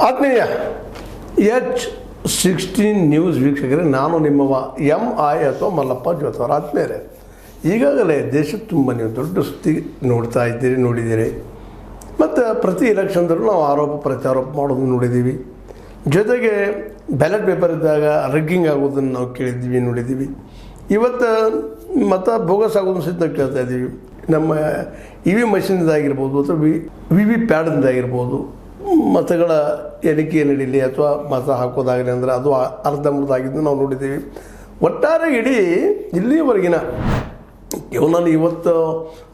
ಆತ್ಮೀಯ H16 news ವೀಕ್ಷಕರೇ, ನಾನು ನಿಮ್ಮವ MI ಅಥವಾ ಮಲ್ಲಪ್ಪ ಜೋತವರ. ಆತ್ಮೀಯರೇ, ಈಗಾಗಲೇ ದೇಶದ ತುಂಬ ನೀವು ದೊಡ್ಡ ಸುದ್ದಿ ನೋಡಿದ್ದೀರಿ. ಮತ್ತು ಪ್ರತಿ ಎಲೆಕ್ಷನ್ದಲ್ಲೂ ನಾವು ಆರೋಪ ಪ್ರತ್ಯಾರೋಪ ಮಾಡೋದು ನೋಡಿದ್ದೀವಿ. ಜೊತೆಗೆ ಬ್ಯಾಲೆಟ್ ಪೇಪರ್ ಇದ್ದಾಗ ರಗ್ಗಿಂಗ್ ಆಗೋದನ್ನು ನಾವು ನೋಡಿದ್ದೀವಿ. ಇವತ್ತು ಮತ ಬೋಗಸ್ ಆಗೋದನ್ನು ಸಹಿತ ನಾವು ಕೇಳ್ತಾ ಇದ್ದೀವಿ. ನಮ್ಮ EV ಮಷಿನ್ದಾಗಿರ್ಬೋದು ಅಥವಾ VV ಪ್ಯಾಡ್ದಾಗಿರ್ಬೋದು ಮತಗಳ ಎಣಿಕೆ ನಡೀಲಿ ಅಥವಾ ಮತ ಹಾಕೋದಾಗಲಿ ಅಂದರೆ ಅದು ಅರ್ಧಂಬರ್ಧಾಗಿದ್ದು ನಾವು ನೋಡಿದ್ದೀವಿ. ಒಟ್ಟಾರೆ ಇಡೀ ಇಲ್ಲಿಯವರೆಗಿನ ಇವನಲ್ಲಿ ಇವತ್ತು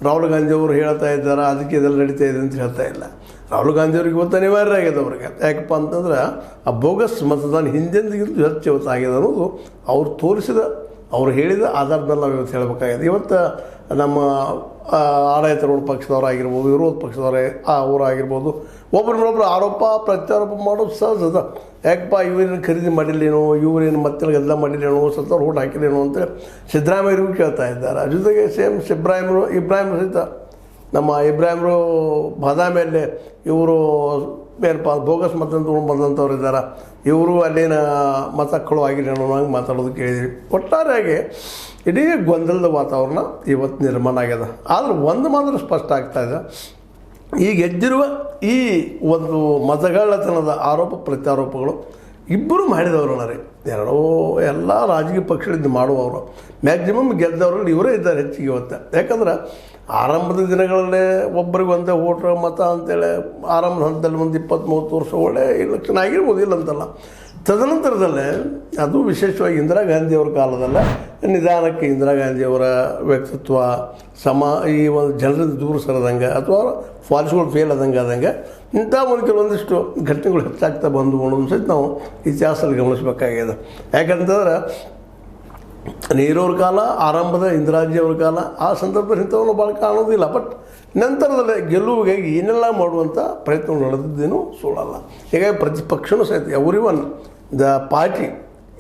ರಾಹುಲ್ ಗಾಂಧಿ ಅವರು ಹೇಳ್ತಾ ಇದ್ದಾರೆ ಅದಕ್ಕೆ ಇದೆಲ್ಲ ನಡೀತಾ ಇದೆ ಅಂತ ಹೇಳ್ತಾ ಇಲ್ಲ. ರಾಹುಲ್ ಗಾಂಧಿ ಅವ್ರಿಗೆ ಇವತ್ತು ಅನಿವಾರ್ಯ ಆಗಿದೆ. ಅವ್ರಿಗೆ ಯಾಕಪ್ಪ ಅಂತಂದ್ರೆ ಆ ಬೋಗಸ್ ಮತದಾನ ಹಿಂದೆಂದಿಗಿಂತ ಹೆಚ್ಚು ಇವತ್ತು ಆಗಿದೆ ಅನ್ನೋದು ಅವ್ರು ತೋರಿಸಿದ, ಅವ್ರು ಹೇಳಿದ ಆಧಾರದಲ್ಲಿ ನಾವು ಇವತ್ತು ಹೇಳಬೇಕಾಗಿದೆ. ಇವತ್ತು ನಮ್ಮ ಆಡಳಿತಾರೂಢ ಪಕ್ಷದವರಾಗಿರ್ಬೋದು, ವಿರೋಧ ಪಕ್ಷದವರೇ ಅವರಾಗಿರ್ಬೋದು, ಒಬ್ಬರನ್ನೊಬ್ಬರು ಆರೋಪ ಪ್ರತ್ಯಾರೋಪ ಮಾಡೋದು ಸಹಜದ. ಯಾಕಪ್ಪ ಇವರೇನು ಖರೀದಿ ಮಾಡಿಲ್ಲೇನೋ, ಇವರೇನು ಮತ್ತೆ ಗದ್ದಲ ಮಾಡಿಲ್ಲೇನೋ, ಸತ್ತವ್ರು ಓಟ್ ಹಾಕಿಲ್ಲೇನೋ ಅಂತೇಳಿ ಸಿದ್ದರಾಮಯ್ಯರಿಗೂ ಕೇಳ್ತಾ ಇದ್ದಾರೆ. ಜೊತೆಗೆ ಸೇಮ್ ಇಬ್ರಾಹಿಂ ಸಹಿತ ನಮ್ಮ ಇಬ್ರಾಹಿಮ್ರು ಬಾದಾಮಿಯಲ್ಲಿ ಇವರು ಏನಪ್ಪ ಬೋಗಸ್ ಮತ ತೊಗೊಂಡು ಬಂದಂಥವ್ರು ಇದ್ದಾರೆ, ಇವರು ಅಲ್ಲಿನ ಮತಕ್ಕಳು ಆಗಿಲ್ಲೇನೋ ಹಂಗೆ ಮಾತಾಡೋದು ಕೇಳಿದ್ವಿ. ಒಟ್ಟಾರೆಯಾಗಿ ಇಡೀ ಗೊಂದಲದ ವಾತಾವರಣ ಇವತ್ತು ನಿರ್ಮಾಣ ಆಗ್ಯದ. ಆದರೆ ಒಂದು ಮಾತ್ರ ಸ್ಪಷ್ಟ ಆಗ್ತಾಯಿದೆ, ಈಗ ಎದ್ದಿರುವ ಈ ಒಂದು ಮತಗಳ್ಳತನದ ಆರೋಪ ಪ್ರತ್ಯಾರೋಪಗಳು ಇಬ್ಬರು ಮಾಡಿದವರಲ್ಲ ರೀ. ಎಲ್ಲ ರಾಜಕೀಯ ಪಕ್ಷಗಳಿಂದ ಮಾಡುವವರು ಮ್ಯಾಕ್ಸಿಮಮ್ ಗೆದ್ದವರಲ್ಲಿ ಇವರೇ ಇದ್ದಾರೆ ಹೆಚ್ಚಿಗೆ ಇವತ್ತು. ಯಾಕಂದ್ರೆ ಆರಂಭದ ದಿನಗಳಲ್ಲೇ ಒಬ್ಬರಿಗೆ ಒಂದೇ ಓಟ್ರ ಮತ ಅಂತೇಳಿ ಆರಂಭದ ಹಂತದಲ್ಲಿ ಒಂದು 20-30 ವರ್ಷ ಒಳ್ಳೆ ಎಲೆಕ್ಷನ್ ಆಗಿರ್ಬೋದು, ಇಲ್ಲ ಅಂತಲ್ಲ. ತದನಂತರದಲ್ಲೇ ಅದು ವಿಶೇಷವಾಗಿ ಇಂದಿರಾ ಗಾಂಧಿಯವ್ರ ಕಾಲದಲ್ಲೇ ನಿಧಾನಕ್ಕೆ ಇಂದಿರಾ ಗಾಂಧಿಯವರ ವ್ಯಕ್ತಿತ್ವ ಈ ಒಂದು ಜನರಿಂದ ದೂರ ಸರದಂಗೆ ಅಥವಾ ಫಾಲ್ಸ್ಗಳು ಫೇಲ್ ಆದಂಗೆ ಇಂಥ ಒಂದು ಕೆಲವೊಂದಿಷ್ಟು ಘಟನೆಗಳು ಹೆಚ್ಚಾಗ್ತಾ ಬಂದು ಅನ್ನೋದು ಸಹಿತ ನಾವು ಇತಿಹಾಸದಲ್ಲಿ ಗಮನಿಸಬೇಕಾಗಿದೆ. ಯಾಕಂತಂದ್ರೆ ನೆಹರೂವ್ರ ಕಾಲ, ಆರಂಭದ ಇಂದಿರಾಜಿಯವ್ರ ಕಾಲ, ಆ ಸಂದರ್ಭದಲ್ಲಿ ಇಂಥವನ್ನು ಭಾಳ ಕಾಣೋದಿಲ್ಲ. ಬಟ್ ನಂತರದಲ್ಲೇ ಗೆಲುವಿಗಾಗಿ ಏನೆಲ್ಲ ಮಾಡುವಂಥ ಪ್ರಯತ್ನ ನಡೆದಿದ್ದೇನೂ ಸುಳ್ಳಲ್ಲ. ಹೀಗಾಗಿ ಪ್ರತಿಪಕ್ಷನೂ ಸಹಿತ ಎವ್ರಿವನ್ ದ ಪಾರ್ಟಿ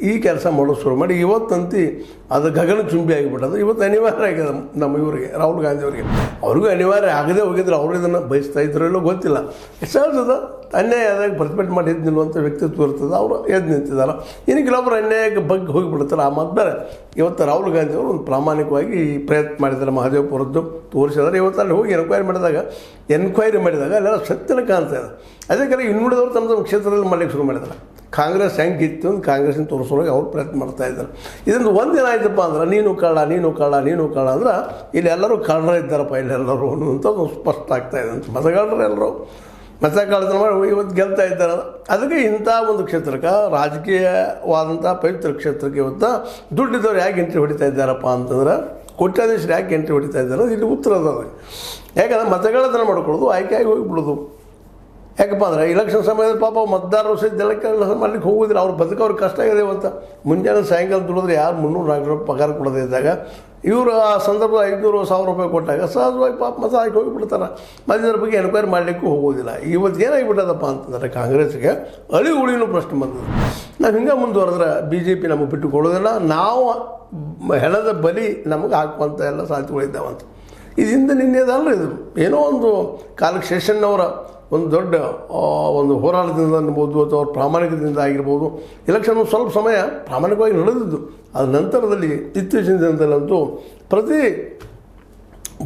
ಈ ಕೆಲಸ ಮಾಡೋದು ಶುರು ಮಾಡಿ ಇವತ್ತಂತಿ ಅದು ಗಗನ ಚುಂಬಿ ಆಗಿಬಿಟ್ಟದು. ಇವತ್ತು ಅನಿವಾರ್ಯ ಆಗಿದೆ ನಮ್ಮ ಇವರಿಗೆ, ರಾಹುಲ್ ಗಾಂಧಿ ಅವರಿಗೆ. ಅವ್ರಿಗೂ ಅನಿವಾರ್ಯ ಆಗದೆ ಹೋಗಿದ್ರೆ ಅವರು ಇದನ್ನು ಬಯಸ್ತಾ ಇದ್ರು ಇಲ್ಲೋ ಗೊತ್ತಿಲ್ಲ. ಸಹಜದ ಅನ್ಯಾಯ ಆದಾಗ ಪ್ರತಿಭಟನೆ ಮಾಡಿ ಎದ್ದು ನಿಲ್ಲುವಂಥ ವ್ಯಕ್ತಿತ್ವ ಇರ್ತದೆ, ಅವರು ಎದ್ದು ನಿಂತಿದ್ದಾರೆ. ಇನ್ನು ಕೆಲವೊಬ್ಬರು ಅನ್ಯಾಯಕ್ಕೆ ಬಗ್ಗೆ ಹೋಗಿಬಿಡ್ತಾರೆ. ಆ ಮಾತು ಬೇರೆ. ಇವತ್ತು ರಾಹುಲ್ ಗಾಂಧಿ ಅವರು ಒಂದು ಪ್ರಾಮಾಣಿಕವಾಗಿ ಪ್ರಯತ್ನ ಮಾಡಿದ್ದಾರೆ. ಮಹದೇವಪುರದ್ದು ತೋರಿಸಿದ್ದಾರೆ. ಇವತ್ತು ಅಲ್ಲಿ ಹೋಗಿ ಎನ್ಕ್ವೈರಿ ಮಾಡಿದಾಗ ಅಲ್ಲೆಲ್ಲ ಸತ್ಯನ ಕಾಣ್ತಾ ಇದೆ. ಅದೇ ಕಡೆ ಇನ್ನುಳಿದವರು ತಮ್ಮ ಕ್ಷೇತ್ರದಲ್ಲಿ ಮಾಡಲಿಕ್ಕೆ ಶುರು ಮಾಡಿದ್ದಾರೆ. ಕಾಂಗ್ರೆಸ್ ಹೆಂಗಿತ್ತು ಅಂತ ಕಾಂಗ್ರೆಸ್ಸಿನ ತೋರಿಸೋರಿಗೆ ಅವ್ರು ಪ್ರಯತ್ನ ಮಾಡ್ತಾ ಇದ್ದಾರೆ. ಇದೊಂದು ಒಂದೇನಾಯ್ತಪ್ಪ ಅಂದ್ರೆ ನೀನು ಕಳ್ಳ ಅಂದ್ರೆ ಇಲ್ಲಿ ಎಲ್ಲರೂ ಕಳ್ಳರ ಇದ್ದಾರಪ್ಪ ಇಲ್ಲೆಲ್ಲರೂ ಅನ್ನುವಂಥದ್ದು ಸ್ಪಷ್ಟ ಆಗ್ತಾಯಿದೆ ಅಂತ. ಮತಗಾರರು ಎಲ್ಲರೂ ಮತ ಕಳ್ಳತನ ಮಾಡಿ ಇವತ್ತು ಗೆಲ್ತಾ ಇದ್ದಾರೆ. ಅದಕ್ಕೆ ಇಂಥ ಒಂದು ಕ್ಷೇತ್ರಕ್ಕೆ, ರಾಜಕೀಯವಾದಂಥ ಪವಿತ್ರ ಕ್ಷೇತ್ರಕ್ಕೆ ಇವತ್ತು ದುಡ್ಡಿದ್ದವ್ರು ಯಾಕೆ ಎಂಟ್ರಿ ಹೊಡಿತಾ ಇದ್ದಾರಪ್ಪ ಅಂತಂದ್ರೆ, ಕೋಟ್ಯಾಧೀಶರು ಯಾಕೆ ಎಂಟ್ರಿ ಹೊಡಿತಾ ಇದ್ದಾರೆ ಇಲ್ಲಿ ಉತ್ತರ ಅದ. ಯಾಕಂದ್ರೆ ಮತಗಳನ್ನ ಮಾಡ್ಕೊಳ್ಳೋದು, ಆಯ್ಕೆಯಾಗಿ ಹೋಗಿಬಿಡೋದು. ಯಾಕಪ್ಪ ಅಂದ್ರೆ ಎಲೆಕ್ಷನ್ ಸಮಯದಲ್ಲಿ ಪಾಪ ಮತದಾರರು ಸಹಿತ ಕೆಲಸ ಮಾಡ್ಲಿಕ್ಕೆ ಹೋಗೋದಿಲ್ಲ. ಅವ್ರು ಬದುಕೋರು ಕಷ್ಟ ಆಗಿದೆ. ಇವತ್ತು ಮುಂಜಾನೆ ಸಾಯಂಕಾಲ ದುಡಿದ್ರೆ ಯಾರು 300-400 ರೂಪಾಯಿ ಪಗಾರ ಕೊಡೋದೇ ಇದ್ದಾಗ ಇವರು ಆ ಸಂದರ್ಭದಲ್ಲಿ 500-1000 ರೂಪಾಯಿ ಕೊಟ್ಟಾಗ ಸಹಜವಾಗಿ ಪಾಪ ಮತ ಹಾಕಿ ಹೋಗಿಬಿಡ್ತಾರೆ. ಮತದಾರರ ಬಗ್ಗೆ ಎನ್ಕ್ವೈರಿ ಮಾಡಲಿಕ್ಕೂ ಹೋಗೋದಿಲ್ಲ. ಇವತ್ತು ಏನಾಗಿಬಿಟ್ಟದಪ್ಪ ಅಂತಂದರೆ ಕಾಂಗ್ರೆಸ್ಗೆ ಅಳಿ ಉಳಿನೂ ಪ್ರಶ್ನೆ ಬಂದದ್ದು. ನಾವು ಹಿಂಗೆ ಮುಂದುವರೆದ್ರೆ BJP ನಮಗೆ ಬಿಟ್ಟುಕೊಳ್ಳೋದಿಲ್ಲ. ನಾವು ಹೆಣದ ಬಲಿ ನಮಗೆ ಹಾಕುವಂಥ ಎಲ್ಲ ಸಾಧ್ಯತೆಗಳಿದ್ದಾವಂತ. ಇದರಿಂದ ನಿನ್ನೆದಲ್ಲ, ಇದು ಏನೋ ಒಂದು ಕಾಲಕ್ಕೆ ಶೇಷಣ್ಣವರ ಒಂದು ದೊಡ್ಡ ಒಂದು ಹೋರಾಟದಿಂದ ಅನ್ಬೋದು ಅಥವಾ ಅವ್ರ ಪ್ರಾಮಾಣಿಕದಿಂದ ಆಗಿರ್ಬೋದು. ಎಲೆಕ್ಷನ್ ಸ್ವಲ್ಪ ಸಮಯ ಪ್ರಾಮಾಣಿಕವಾಗಿ ನಡೆದಿದ್ದು. ಅದ ನಂತರದಲ್ಲಿ ಇತ್ತೀಚಿನ ದಿನದಲ್ಲಂತೂ ಪ್ರತಿ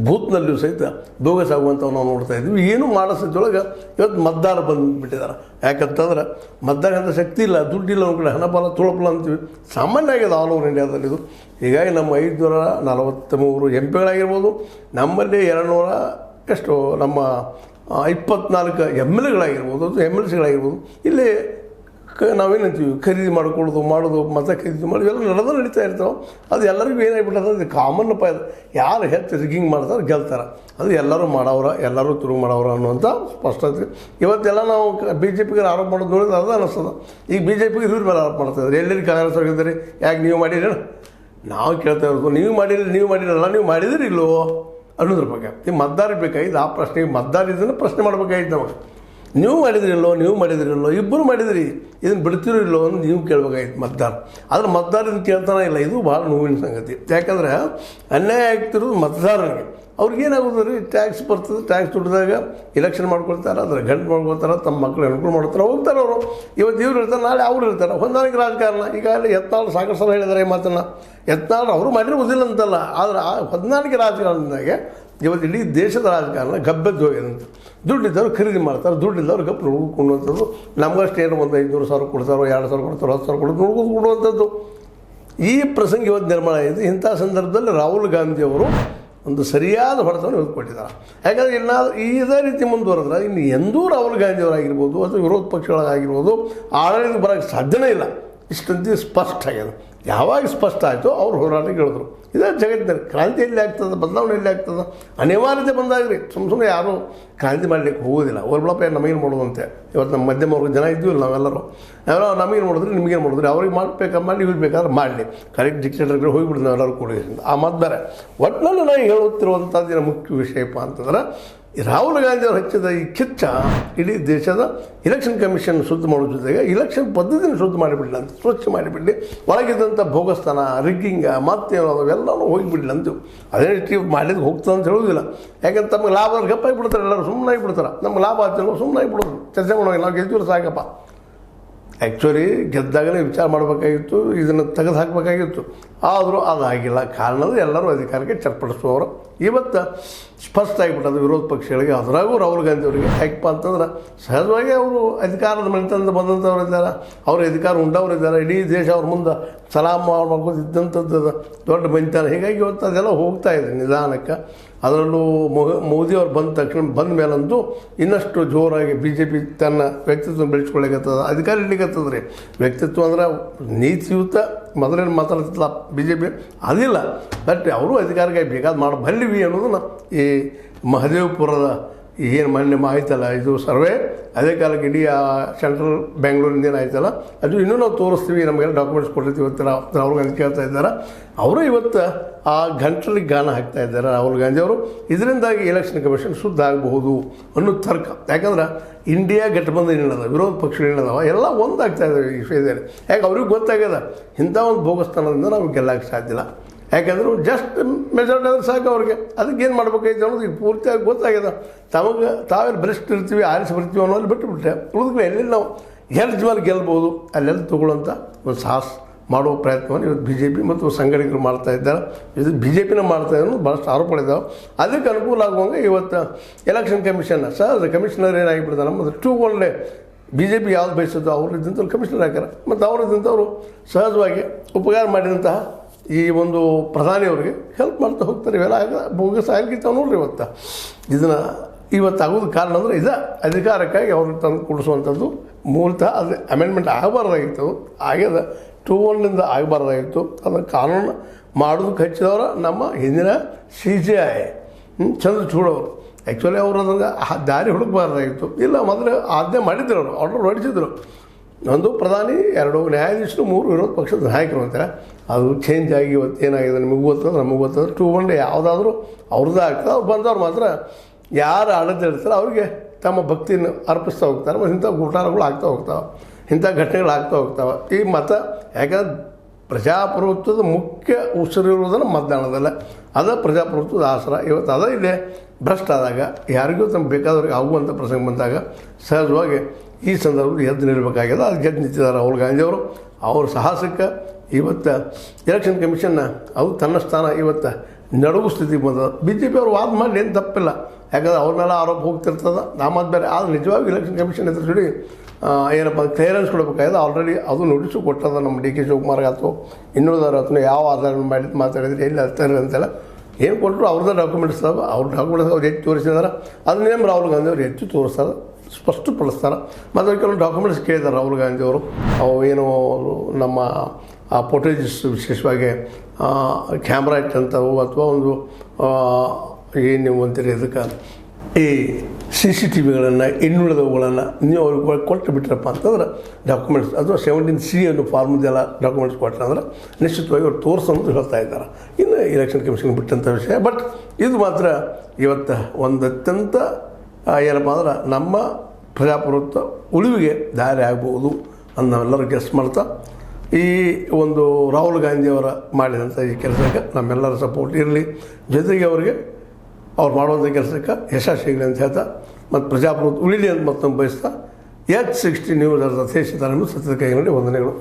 ಬೂತ್ನಲ್ಲಿಯೂ ಸಹಿತ ಬೋಗಸ್ ಆಗುವಂಥವು ನಾವು ನೋಡ್ತಾ ಇದ್ವಿ. ಏನು ಮಾಡೋ ಸ್ಥಿತಿಯೊಳಗೆ ಇವತ್ತು ಮತದಾರ ಬಂದುಬಿಟ್ಟಿದ್ದಾರೆ. ಯಾಕಂತಂದ್ರೆ ಮತದಾರ ಶಕ್ತಿ ಇಲ್ಲ, ದುಡ್ಡಿಲ್ಲ, ಒಂದು ಕಡೆ ಹಣಬಲ ತುಳಪಲ ಅಂತೀವಿ. ಸಾಮಾನ್ಯ ಆಗಿದೆ ಆಲ್ ಓವರ್ ಇಂಡಿಯಾದಲ್ಲಿ ಇದು. ಹೀಗಾಗಿ ನಮ್ಮ 543 MP ನಮ್ಮಲ್ಲಿ 200 ನಮ್ಮ 24 MLAಗಳಾಗಿರ್ಬೋದು ಅಥವಾ MLCಗಳಾಗಿರ್ಬೋದು. ಇಲ್ಲಿ ನಾವೇನಂತೀವಿ ಖರೀದಿ ಮಾಡೋದು ಮತ ಖರೀದಿ ಮಾಡೋದು ಎಲ್ಲ ನಡೀತಾ ಇರ್ತಾವೆ. ಅದು ಎಲ್ಲರಿಗೂ ಏನಾಗಿಬಿಟ್ಟದ, ಇದು ಕಾಮನ್ ಅಪ್ಪ. ಇದು ಯಾರು ಹೆಚ್ಚು ರಿಗ್ಗಿಂಗ್ ಮಾಡ್ತಾರೆ ಗೆಲ್ತಾರೆ. ಅದು ಎಲ್ಲರೂ ಮಾಡೋರ, ಎಲ್ಲರೂ ತಿರುಗಿ ಮಾಡೋರು ಅನ್ನುವಂಥ ಸ್ಪಷ್ಟತೆ. ಇವತ್ತೆಲ್ಲ ನಾವು BJPಗೆ ಆರೋಪ ಮಾಡೋದು ನೋಡಿದ್ರೆ ಅದು ಅನ್ನಿಸ್ತದೆ. ಈಗ BJPಗೆ ಇವ್ರ ಮೇಲೆ ಆರೋಪ ಮಾಡ್ತಾಯಿದ್ದಾರೆ. ಎಲ್ಲರಿಗೆ ಕಾಂಗ್ರೆಸ್ ಹೋಗಿದ್ದಾರೆ, ಯಾಕೆ ನೀವು ಮಾಡಿರಿ? ನಾವು ಕೇಳ್ತಾ ಇರೋದು ನೀವು ಮಾಡಿರಲ್ಲ, ನೀವು ಮಾಡಿದಿರಿ ಇಲ್ಲೋ ಅನ್ನೋದ್ರ ಬಗ್ಗೆ. ಈ ಮತದಾರ ಬೇಕಾಗಿದ್ದು ಆ ಪ್ರಶ್ನೆಗೆ ಮತದಾರ ಇದನ್ನು ಪ್ರಶ್ನೆ ಮಾಡಬೇಕಾಗಿತ್ತು. ನಾವು ನೀವು ಮಾಡಿದ್ರಿಲ್ಲೋ ಇಬ್ಬರು ಮಾಡಿದ್ರಿ, ಇದನ್ನು ಬಿಡ್ತಿರೋ ಇಲ್ಲೋ ಅಂತ ನೀವು ಕೇಳಬೇಕಾಗಿತ್ತು ಮತದಾರ. ಆದರೆ ಮತದಾರನ ಕೇಳ್ತಾನೆ ಇಲ್ಲ. ಇದು ಭಾಳ ನೋವಿನ ಸಂಗತಿ. ಯಾಕಂದ್ರೆ ಅನ್ಯಾಯ ಆಗ್ತಿರೋದು ಮತದಾರನಿಗೆ. ಅವ್ರಿಗೇನಾಗೋದು ರೀ, ಟ್ಯಾಕ್ಸ್ ಬರ್ತದೆ, ಟ್ಯಾಕ್ಸ್ ದುಡ್ದಾಗ ಎಲೆಕ್ಷನ್ ಮಾಡ್ಕೊಳ್ತಾರೆ, ಅದ್ರ ಗಂಟು ಮಾಡ್ಕೊಳ್ತಾರೆ, ತಮ್ಮ ಮಕ್ಕಳು ಅನುಕೂಲ ಮಾಡ್ತಾರೆ, ಹೋಗ್ತಾರೆ ಅವರು. ಇವತ್ತು ಇವ್ರು ಇರ್ತಾರೆ, ನಾಳೆ ಅವ್ರು ಇರ್ತಾರೆ. ಹೊಂದಾಣಿಕೆ ರಾಜಕಾರಣ. ಈಗ ಯತ್ನಾಳ್ ಸಾಕಷ್ಟು ಸಲ ಹೇಳಿದ್ದಾರೆ ಈ ಮಾತನ್ನು. ಯತ್ನಾಳ್ ಅವರು ಮಾಡಿರೋದಿಲ್ಲ ಅಂತಲ್ಲ, ಆದರೆ ಆ ಹೊಂದಾಣಿಕೆ ರಾಜಕಾರಣದಾಗೆ ಇವತ್ತು ಇಡೀ ದೇಶದ ರಾಜಕಾರಣ ಗಬ್ಬೆದ್ದು ಹೋಗ್ಯದಂತ. ದುಡ್ಡಿದ್ದವ್ರು ಖರೀದಿ ಮಾಡ್ತಾರೆ, ದುಡ್ಡಿದ್ದವ್ರು ಗಪ್ ನೋಡ್ಕೊಳ್ಳುವಂಥದ್ದು. ನಮಗಷ್ಟು ಏನು ಒಂದು 500,000 ಕೊಡ್ತಾರೋ, 2,000 ಕೊಡ್ತಾರೋ, 10,000 ಕೊಡ್ತಾರೋ ಕೊಡುವಂಥದ್ದು ಈ ಪ್ರಸಂಗ ಇವತ್ತು ನಿರ್ಮಾಣ ಆಗಿದೆ. ಇಂಥ ಸಂದರ್ಭದಲ್ಲಿ ರಾಹುಲ್ ಗಾಂಧಿಯವರು ಒಂದು ಸರಿಯಾದ ಹೊಡೆತವನ್ನು ಇವತ್ತು ಕೊಟ್ಟಿದ್ದಾರೆ. ಯಾಕಂದರೆ ಇದೇ ರೀತಿ ಮುಂದುವರೆದ್ರೆ ಇನ್ನು ಎಂದೂ ರಾಹುಲ್ ಗಾಂಧಿಯವರಾಗಿರ್ಬೋದು ಅಥವಾ ವಿರೋಧ ಪಕ್ಷಗಳಾಗಿರ್ಬೋದು ಆಡಳಿತ ಬರೋಕ್ಕೆ ಸಾಧ್ಯನೇ ಇಲ್ಲ. ಇಷ್ಟಂತೂ ಸ್ಪಷ್ಟ ಆಗ್ಯದ. ಯಾವಾಗ ಸ್ಪಷ್ಟ ಆಯಿತು ಅವ್ರು ಹೋರಾಟಕ್ಕೆ ಹೇಳಿದ್ರು. ಇದೇ ಜಗತ್ತಿನಲ್ಲಿ ಕ್ರಾಂತಿ ಎಲ್ಲಿ ಆಗ್ತದೆ, ಬದಲಾವಣೆ ಎಲ್ಲಿ ಆಗ್ತದೆ, ಅನಿವಾರ್ಯತೆ ಬಂದಾಗ್ರಿ. ಸುಮ್ಮನೆ ಯಾರೂ ಕ್ರಾಂತಿ ಮಾಡಲಿಕ್ಕೆ ಹೋಗೋದಿಲ್ಲ. ಒಬ್ಬಳಪ್ಪ ನಮಗೇನು ಮಾಡೋದಂತೆ. ಇವತ್ತು ನಮ್ಮ ಮಧ್ಯಮ ವರ್ಗದ ಜನ ಇದ್ದೀವಿ ನಾವೆಲ್ಲರೂ ನಮಗೇನು ಮಾಡಿದ್ರಿ, ನಿಮಗೇನು ಮಾಡಿದ್ರಿ, ಅವ್ರಿಗೆ ಮಾಡಬೇಕಾದ್ರೆ ಮಾಡಿ, ಇವ್ರು ಬೇಕಾದ್ರೆ ಮಾಡಲಿ, ಕರೆಕ್ಟ್ ಡಿಕ್ಟೇಟರ್ಗಳು ಹೋಗಿಬಿಡ್ದು ನಾವೆಲ್ಲರೂ ಕೂಡಿ. ಆ ಮಾತು ಬೇರೆ. ಒಟ್ಟಿನಲ್ಲಿ ನಾನು ಹೇಳುತ್ತಿರುವಂಥದ್ದು ಮುಖ್ಯ ವಿಷಯಪ್ಪ ಅಂತಂದ್ರೆ ರಾಹುಲ್ ಗಾಂಧಿ ಅವರು ಹಚ್ಚಿದ ಈ ಕಿಚ್ಚ ಇಡೀ ದೇಶದ ಇಲೆಕ್ಷನ್ ಕಮಿಷನ್ ಶುದ್ಧ ಮಾಡೋ ಜೊತೆಗೆ ಇಲೆಕ್ಷನ್ ಪದ್ಧತಿನ ಶುದ್ಧ ಮಾಡಿಬಿಡಲಿ ಅಂತ, ಸ್ವಚ್ಛ ಮಾಡಿಬಿಡಲಿ. ಒಳಗಿದ್ದಂಥ ಭೋಗಸ್ಥಾನ, ರಿಗ್ಗಿಂಗ ಮತ್ತೇನೋ ಅವೆಲ್ಲವೂ ಹೋಗಿಬಿಡಲಿ ಅಂತ. ಅದೇ ರೀತಿ ಮಾಡಿದ್ದು ಹೋಗ್ತದೆ ಅಂತ ಹೇಳೋದಿಲ್ಲ. ಯಾಕಂದ್ರೆ ತಮಗೆ ಲಾಭ ಗಪ್ಪಾಗಿಬಿಡ್ತಾರೆ, ಎಲ್ಲರೂ ಸುಮ್ಮನೆ ಆಗಿಬಿಡ್ತಾರೆ. ನಮ್ಗೆ ಲಾಭ ಆಗ್ತಿಲ್ಲ ಸುಮ್ಮನೆ ಆಗಿಬಿಡೋದು, ಚರ್ಚೆ ಮಾಡೋಂಗಿಲ್ಲ. ನಾವು ಗೆದ್ದಿರೋ ಸಾಕಪ್ಪ. ಆ್ಯಕ್ಚುಲಿ ಗೆದ್ದಾಗಲೇ ವಿಚಾರ ಮಾಡಬೇಕಾಗಿತ್ತು, ಇದನ್ನು ತೆಗೆದು ಹಾಕಬೇಕಾಗಿತ್ತು. ಆದರೂ ಅದಾಗಿಲ್ಲ. ಕಾರಣದ ಎಲ್ಲರೂ ಅಧಿಕಾರಕ್ಕೆ ಚರ್ಪಡಿಸುವವರು. ಇವತ್ತು ಸ್ಪಷ್ಟ ಆಗಿಬಿಟ್ಟದು ವಿರೋಧ ಪಕ್ಷಗಳಿಗೆ, ಅದರಾಗೂ ರಾಹುಲ್ ಗಾಂಧಿ ಅವರಿಗೆ. ಯಾಕಪ್ಪ ಅಂತಂದ್ರೆ ಸಹಜವಾಗಿ ಅವರು ಅಧಿಕಾರದ ಮನೆತನದಿಂದ ಬಂದಂಥವ್ರು ಇದ್ದಾರೆ, ಅವ್ರ ಅಧಿಕಾರ ಉಂಡವ್ರು ಇಡೀ ದೇಶ ಅವ್ರ ಮುಂದೆ ಸಲಾಮ್ ಮಾಡ್ಕೋತಿದ್ದಂಥದ್ದು ದೊಡ್ಡ ಮನೆತನ. ಹೀಗಾಗಿ ಇವತ್ತು ಅದೆಲ್ಲ ಹೋಗ್ತಾ ಇದೆ ನಿಧಾನಕ್ಕೆ. ಅದರಲ್ಲೂ ಮೋದಿಯವ್ರು ಬಂದ ಮೇಲಂತೂ ಇನ್ನಷ್ಟು ಜೋರಾಗಿ BJP ತನ್ನ ವ್ಯಕ್ತಿತ್ವ ಬೆಳೆಸ್ಕೊಳ್ಳಿಕತ್ತದ, ಅಧಿಕಾರ ಇಡ್ಲಿಕ್ಕತ್ತದ ರೀ. ವ್ಯಕ್ತಿತ್ವ ಅಂದ್ರೆ ನೀತಿಯುತ ಮೊದಲೇನು ಮಾತಾಡ್ತಿಲ್ಲ BJP ಅದಿಲ್ಲ. ಬಟ್ ಅವರು ಅಧಿಕಾರಕ್ಕೆ ಬೇಕಾದ ಮಾಡಿ ಬಲ್ಲಿವಿ ಅನ್ನೋದನ್ನು ಈ ಮಹದೇವಪುರದ ಏನು ಮೊನ್ನೆ ಆಯ್ತಲ್ಲ ಇದು ಸರ್ವೆ, ಅದೇ ಕಾಲಕ್ಕೆ ಇಡೀ ಸೆಂಟ್ರಲ್ ಬೆಂಗಳೂರಿಂದ ಏನು ಆಯ್ತಲ್ಲ ಅದು ಇನ್ನೂ ನಾವು ತೋರಿಸ್ತೀವಿ, ನಮಗೆಲ್ಲ ಡಾಕ್ಯುಮೆಂಟ್ಸ್ ಕೊಟ್ಟಿರ್ತೀವಿ ಇವತ್ತು ರಾಹುಲ್ ಗಾಂಧಿ ಕೇಳ್ತಾ ಇದ್ದಾರೆ. ಅವರು ಇವತ್ತು ಆ ಗಂಟಲಿಗೆ ಗಾನ ಹಾಕ್ತಾ ಇದ್ದಾರೆ ರಾಹುಲ್ ಗಾಂಧಿ ಅವರು. ಇದರಿಂದಾಗಿ ಎಲೆಕ್ಷನ್ ಕಮಿಷನ್ ಶುದ್ಧ ಆಗಬಹುದು ಅನ್ನೋ ತರ್ಕ. ಯಾಕಂದ್ರೆ ಇಂಡಿಯಾ ಗಠಬಂಧನ ಏನದ, ವಿರೋಧ ಪಕ್ಷಗಳು ಏನದಾವ ಎಲ್ಲ ಒಂದಾಗ್ತಾ ಇದ್ದಾವೆ ಈ ವಿಷಯದಲ್ಲಿ. ಯಾಕೆ ಅವ್ರಿಗೆ ಗೊತ್ತಾಗ್ಯದ ಇಂಥ ಒಂದು ಭೋಗಸ್ಥಾನದಿಂದ ನಾವು ಗೆಲ್ಲಕ್ಕೆ ಸಾಧ್ಯ ಇಲ್ಲ. ಯಾಕೆಂದ್ರೆ ಜಸ್ಟ್ ಮೆಜಾರಿಟಿ ಆದ್ರೆ ಸಾಕು ಅವ್ರಿಗೆ. ಅದಕ್ಕೆ ಏನು ಮಾಡ್ಬೇಕಾಯ್ತು ಅನ್ನೋದು ಈಗ ಪೂರ್ತಿಯಾಗಿ ಗೊತ್ತಾಗ್ಯದ. ತಾವೆಲ್ಲಿ ಬೆಸ್ಟ್ ಇರ್ತೀವಿ, ಆರಿಸಿ ಬರ್ತೀವಿ ಅನ್ನೋದು ಬಿಟ್ಟುಬಿಟ್ಟೆ. ಉಳಿದ್ಮೇಲೆ ಎಲ್ಲೆಲ್ಲಿ ನಾವು ಮೇಲೆ ಗೆಲ್ಬೋದು ಅಲ್ಲೆಲ್ಲ ತೊಗೊಳ್ಳೋಂಥ ಒಂದು ಸಾಹಸ ಮಾಡುವ ಪ್ರಯತ್ನವನ್ನು ಇವತ್ತು BJP ಮತ್ತು ಸಂಘಟಕರು ಮಾಡ್ತಾ ಇದ್ದಾರೆ. ಇದು BJPನ ಮಾಡ್ತಾ ಇದ್ದಾರೆ, ಭಾಳಷ್ಟು ಆರೋಪಗಳಿದ್ದಾವೆ. ಅದಕ್ಕೆ ಅನುಕೂಲ ಆಗುವಂಗೆ ಇವತ್ತು ಎಲೆಕ್ಷನ್ ಕಮಿಷನ್ ಕಮಿಷನರ್ ಏನಾಗಿಬಿಡ್ತಾರೆ, ಮತ್ತು 2 ಒಳ್ಳೆ BJP ಯಾವ್ದು ಬಯಸುತ್ತೋ ಅವ್ರಿದ್ದಂಥವ್ರು ಕಮಿಷನರ್ ಹಾಕ್ಯಾರ. ಮತ್ತು ಅವರಿದ್ದಂಥವ್ರು ಸಹಜವಾಗಿ ಉಪಕಾರ ಮಾಡಿದಂತಹ ಈ ಒಂದು ಪ್ರಧಾನಿಯವ್ರಿಗೆ ಹೆಲ್ಪ್ ಮಾಡ್ತಾ ಹೋಗ್ತಾರೆ. ಇವೆಲ್ಲ ಬೋಗಸ್ ಆಗಿರ್ತಾವೆ ನೋಡ್ರಿ. ಇದನ್ನು ಇವತ್ತು ಆಗೋದು ಕಾರಣ ಅಂದರೆ ಇದು ಅಧಿಕಾರಕ್ಕಾಗಿ ಅವ್ರಿಗೆ ತಂದು ಕೊಡಿಸುವಂಥದ್ದು. ಮೂಲತಃ ಅದು ಅಮೆಂಡ್ಮೆಂಟ್ ಆಗಬಾರ್ದಾಗಿತ್ತು, ಆಗ್ಯದ 2-1 ಆಗಬಾರ್ದಾಗಿತ್ತು. ಅದನ್ನು ಕಾನೂನು ಮಾಡೋದಕ್ಕೆ ಹಚ್ಚಿದವರು ನಮ್ಮ ಹಿಂದಿನ CJI ಚಂದ್ರಚೂಡ್ ಅವರು. ಆ್ಯಕ್ಚುಲಿ ಅವರು ಅದನ್ನು ದಾರಿ ಹುಡುಕಬಾರ್ದಾಗಿತ್ತು. ಇಲ್ಲ ಮೊದಲು ಆಜ್ಞೆ ಮಾಡಿದ್ರು, ಅವರು ಆರ್ಡರ್ ಹೊರಡಿಸಿದ್ರು. ಒಂದು ಪ್ರಧಾನಿ, 2 ನ್ಯಾಯಾಧೀಶರು, 3 ವಿರೋಧ ಪಕ್ಷದ ನಾಯಕರು ಅಂತಾರೆ. ಅದು ಚೇಂಜ್ ಆಗಿ ಇವತ್ತು ಏನಾಗಿದೆ ನಿಮಗೆ ಗೊತ್ತದ, ನಮಗೆ ಗೊತ್ತದ. 2-1 ಯಾವುದಾದ್ರೂ ಅವ್ರದ್ದೇ ಆಗ್ತದೆ. ಅವ್ರು ಬಂದವ್ರು ಮಾತ್ರ ಯಾರು ಆಡಳಿತ ಇರ್ತಾರೆ ಅವ್ರಿಗೆ ತಮ್ಮ ಭಕ್ತಿಯನ್ನು ಅರ್ಪಿಸ್ತಾ ಹೋಗ್ತಾರೆ. ಮತ್ತು ಇಂಥ ಘೋಟಾರಗಳು ಆಗ್ತಾ ಹೋಗ್ತಾವೆ, ಇಂಥ ಘಟನೆಗಳು ಆಗ್ತಾ ಹೋಗ್ತಾವೆ. ಈ ಮತ ಯಾಕಂದ್ರೆ ಪ್ರಜಾಪ್ರಭುತ್ವದ ಮುಖ್ಯ ಉಸಿರಿರುವುದನ್ನು ಮತದಾನದಲ್ಲ. ಅದ ಪ್ರಜಾಪ್ರಭುತ್ವದ ಆಸರ. ಇವತ್ತು ಅದ ಇಲ್ಲೇ ಭ್ರಷ್ಟ ಆದಾಗ ಯಾರಿಗೂ ತಮ್ಮ ಬೇಕಾದವ್ರಿಗೆ ಆಗುವಂಥ ಪ್ರಸಂಗ ಬಂದಾಗ ಸಹಜವಾಗಿ ಈ ಸಂದರ್ಭದಲ್ಲಿ ಎದ್ದು ನಿಲ್ಲಬೇಕಾಗ್ಯದ. ಅದು ಗೆದ್ದು ನಿಂತಿದ್ದಾರೆ ರಾಹುಲ್ ಗಾಂಧಿಯವರು. ಅವ್ರ ಸಾಹಸಕ್ಕೆ ಇವತ್ತು ಎಲೆಕ್ಷನ್ ಕಮಿಷನ್ನ ಅದು ತನ್ನ ಸ್ಥಾನ ಇವತ್ತು ನಡುವು ಸ್ಥಿತಿಗೆ ಬಂದದ. BJP ಅವರು ವಾದ ಮಾಡಿ ಏನು ತಪ್ಪಿಲ್ಲ. ಯಾಕಂದ್ರೆ ಅವ್ರ ಮೇಲೆ ಆರೋಪ ಹೋಗ್ತಿರ್ತದೆ, ನಮ್ಮದು ಬೇರೆ. ಆದರೆ ನಿಜವಾಗಿ ಎಲೆಕ್ಷನ್ ಕಮಿಷನ್ ಎದುರು ಏನಪ್ಪ ಕ್ಲಿಯರೆನ್ಸ್ ಕೊಡಬೇಕಾಗಿದೆ. ಆಲ್ರೆಡಿ ಅದು ನೋಟಿಸು ಕೊಟ್ಟದ ನಮ್ಮ DK ಶಿವಕುಮಾರ್ ಆಯ್ತು, ಇನ್ನುಳಿದವ್ರು ಆಯ್ತು, ಯಾವ ಆಧಾರ ಮಾಡಿ ಮಾತಾಡಿದ್ರೆ ಎಲ್ಲಿ ಆಗ್ತಾರೆ ಅಂತೆಲ್ಲ ಏನು ಕೊಟ್ಟರು ಅವ್ರದ್ದು ಡಾಕ್ಯುಮೆಂಟ್ಸ್ ಅದಾವೆ. ಅವ್ರ ಡಾಕ್ಯುಮೆಂಟ್ಸ್ ಅವ್ರು ಹೆಚ್ಚು ತೋರಿಸಿದಾರೆ. ಅದನ್ನೇನು ರಾಹುಲ್ ಗಾಂಧಿ ಅವರು ಹೆಚ್ಚು ತೋರಿಸ್ತಾರೆ, ಸ್ಪಷ್ಟಪಡಿಸ್ತಾರೆ. ಮತ್ತು ಕೆಲವು ಡಾಕ್ಯುಮೆಂಟ್ಸ್ ಕೇಳಿದ್ದಾರೆ ರಾಹುಲ್ ಗಾಂಧಿ ಅವರು. ಅವು ಏನು ನಮ್ಮ ಫೋಟೇಜಸ್, ವಿಶೇಷವಾಗಿ ಕ್ಯಾಮ್ರಾ ಇಟ್ಟಂಥವು ಅಥವಾ ಒಂದು ಏನು ನೀವು ಅಂತೀರಿ ಅದಕ್ಕೆ ಈ CCTVಗಳನ್ನು ಇನ್ನುಳಿದವುಗಳನ್ನು ನೀವು ಅವ್ರಿಗೆ ಕೊಟ್ಟು ಬಿಟ್ರಪ್ಪ ಅಂತಂದ್ರೆ ಡಾಕ್ಯುಮೆಂಟ್ಸ್ ಅಥವಾ 17C ಅನ್ನೋ ಫಾರ್ಮದೆಲ್ಲ ಡಾಕ್ಯುಮೆಂಟ್ಸ್ ಕೊಟ್ಟರೆ ಅಂದ್ರೆ ನಿಶ್ಚಿತವಾಗಿ ಅವ್ರು ತೋರಿಸೋದು ಹೇಳ್ತಾ ಇದ್ದಾರೆ. ಇನ್ನು ಎಲೆಕ್ಷನ್ ಕಮಿಷನ್ ಬಿಟ್ಟಂಥ ವಿಷಯ. ಬಟ್ ಇದು ಮಾತ್ರ ಇವತ್ತು ಒಂದು ಅತ್ಯಂತ ಏನಪ್ಪ ಅಂದ್ರೆ ನಮ್ಮ ಪ್ರಜಾಪ್ರಭುತ್ವ ಉಳಿವಿಗೆ ದಾರಿ ಆಗ್ಬೋದು ಅಂತ ನಾವೆಲ್ಲರೂ ಗೆಸ್ ಮಾಡ್ತಾ ಈ ಒಂದು ರಾಹುಲ್ ಗಾಂಧಿಯವರ ಮಾಡಿದಂಥ ಈ ಕೆಲಸಕ್ಕೆ ನಮ್ಮೆಲ್ಲರ ಸಪೋರ್ಟ್ ಇರಲಿ, ಜೊತೆಗೆ ಅವರಿಗೆ ಅವ್ರು ಮಾಡುವಂಥ ಕೆಲಸಕ್ಕೆ ಯಶಸ್ಸು ಸಿಗಲಿ ಅಂತ ಹೇಳ್ತಾ ಮತ್ತು ಪ್ರಜಾಪ್ರಭುತ್ವ ಉಳಿಲಿ ಅಂತ ಮತ್ತೊಮ್ಮೆ ಬಯಸ್ತಾ H60 ನ್ಯೂಸ್ ಸತ್ಯದ ಕೈಗೊಂಡು ವಂದನೆಗಳು.